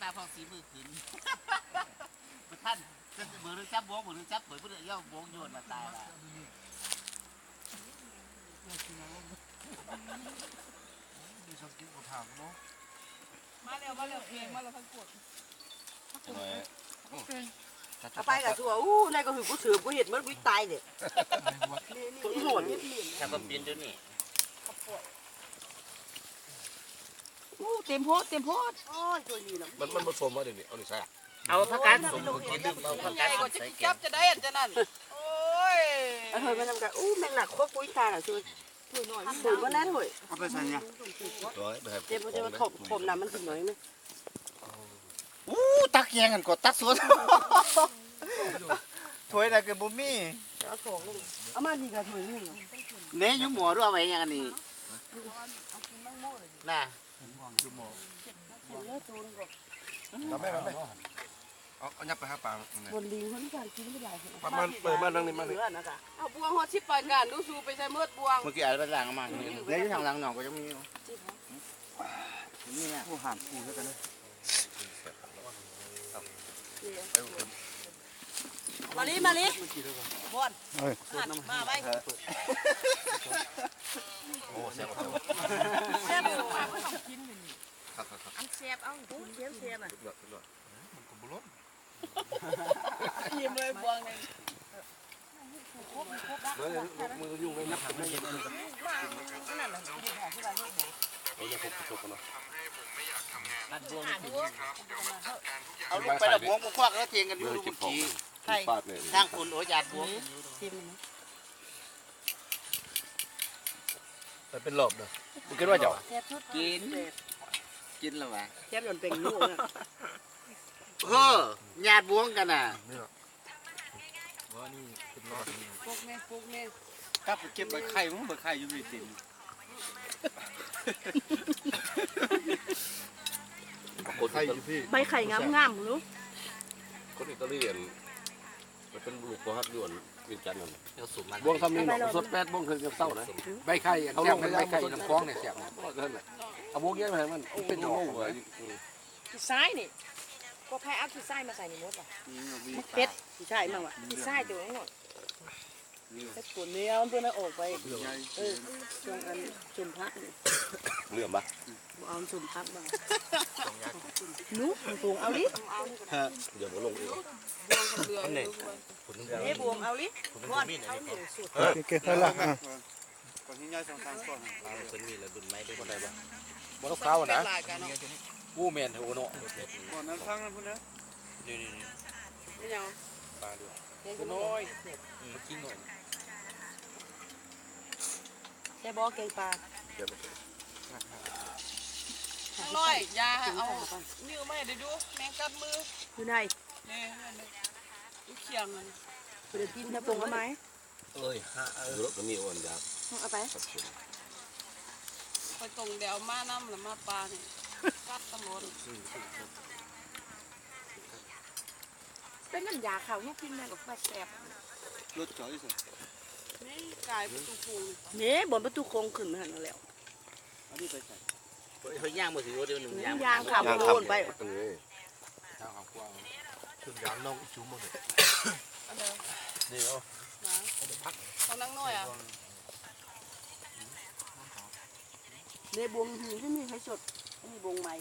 าพอสีมือขึ้นท่านเบอร์จับวงเบอร์จับเผยเพื่อย่อวงโยนมาตายละมีชอบกินกระถางเนาะมาเร็วเพลงมาเร็วพันกวดเอาไปกับชัวในก็หือกูถือกูเห็นมันวิ่งตายเนี่ยตัวหนถ้าก็ปีนเดี๋ยวนี้เต็มโพดโอ้ยตัวนี้นะมันผสมมาเดี๋ยวนี้เอาหนิใส่เอาผักกาดสมกินลืมเอาผักกาดสมใส่แก้ จั ว บจะได้อันจะนั่นโอ้ย เฮ้ยมันทำกันแม่งหนักโคตรปุ้ยตาหน่ะช่วยหน่อยถือว่านั่นเฮ้ย เอาไปใส่เนี่ยเจ็บผมน้ำมันถึงหน่อยไหม ตักแยงกันกดตักสวนถ้วยน่ะคือบุมี่ เอาของเอามาดีกับถุยนี่ เนื้อยุ่งหมูด้วยไว้ยังอันนี้น่ะ เราไม่เอายับไปหาปลา บนลิงคนที่การกินไม่ได้ ประมาณเปิดมานั่งนี่มาเลย เอาบวงหัวชิปปานกันดูสูไปใส่เมือดบวง เมื่อกี้อะไรไปล้างมาเนื้อที่ทางหลังหนองก็จะมีนี่นะ ผู้หามคู่แล้วกันนะ มาลิบอนมาไป โอ้เสียบ แซ่บอยู่ว่าเขาต้องกินอยู่นี่ อันเสียบเอาเสียบอ่ะ มันก็บุล้น กินเลยบวงเลย มือยุ่งเลยนับไม่ยัง นั่นแหละ โอ้ยพกจบกันเนาะ นัดบวงเอาลูกไปดับบวงกูควักแล้วเทียงกันอยู่ลูกจี ปาดเนี่ย ทางคุณโอ้ยาดบวง แต่เป็นหลบเนาะมึงคิดว่าจะ กินแล้ววะ แค่หล่นเป็นลูก เฮ้อญาติบวงกันน่ะ นี่หรอว่านี่เป็นรอด พวกแม่ ครับเก็บใบไข่มึงใบไข่อยู่ในติ่ม คนไทยอยู่พี่ ใบไข่งามรู้ คนอิตาลีมันเป็นลูกตัวฮักด่วนวิจารณ์นั่น เดี๋ยวสูบมัน บ่วงคำนี้หนอสดแปดบ่วงคือกับเต้านะใบไข่เอาลงใบไข่น้ำคล้องเนี่ยเสียบนั่นแหละเอาบ่วงเยอะไปมันเป็นดอกเลย ขี้ซ้ายนี่ก็แพ้เอาขี้ซ้ายมาใส่ในมดป่ะ เป็ดใช่มั้งวะ ขี้ซ้ายตัวนี้หมด เป็ดตัวเนี้ยตัวนั้นออกไปช่วงอันจุ่มพัก เหลื่อมปะ เอาจุ่มพักบ้างนู้สูงเอาลิ เดี๋ยวผมลงอีก บวงกับเรือ นี่บวมเอาลิวอนเอาหนึ่งสุด เก่งๆละอ่ะ คนที่ย่อยสองสามก้อนคนมีแล้วดุนไม้ได้คนใดบ้าง บ่ต้องข้าวนะ ลายกันเนาะ กู้แมนเถอะเนาะ ก่อนนั้นฟังนั่นพุ่นนะนี่ ไม่ยัง ปลาด้วย เห็นกันน้อย กินหน่อย แค่บอกเกงปลา เดี๋ยว ทั้งน้อยยาเอานิ้วไม่ได้ดูแมงกัดมือ อยู่ไหน นี่ดูเขียงมัน เดี๋ยวกินจะปรุงเอาไหม เอ้ยรถก็มีอ่อนยา เอาไป ไปตรงเดี๋ยวมาน้ำหรือมาปลาเนี่ยกัดตำรวจ เป็นน้ำยาเขาเนี่ยกินแม่กับปลาแซ่บ รถจอดที่สุด นี่กลายเป็นตัวฟู นี่บนประตูโค้งขึ้นมาหันแล้ว อันนี้ไปใส่เขาย่างมือถือเดียวหนึ่งย่าง ยางขาโดนไป เออทางกว้างถึงยางน้องจุ่มหมดเลย อันเดิม นี่เอา นะเขานั่งน้อยอ่ะ ในบวงหินที่มีให้สดมีบวงใหม่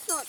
สด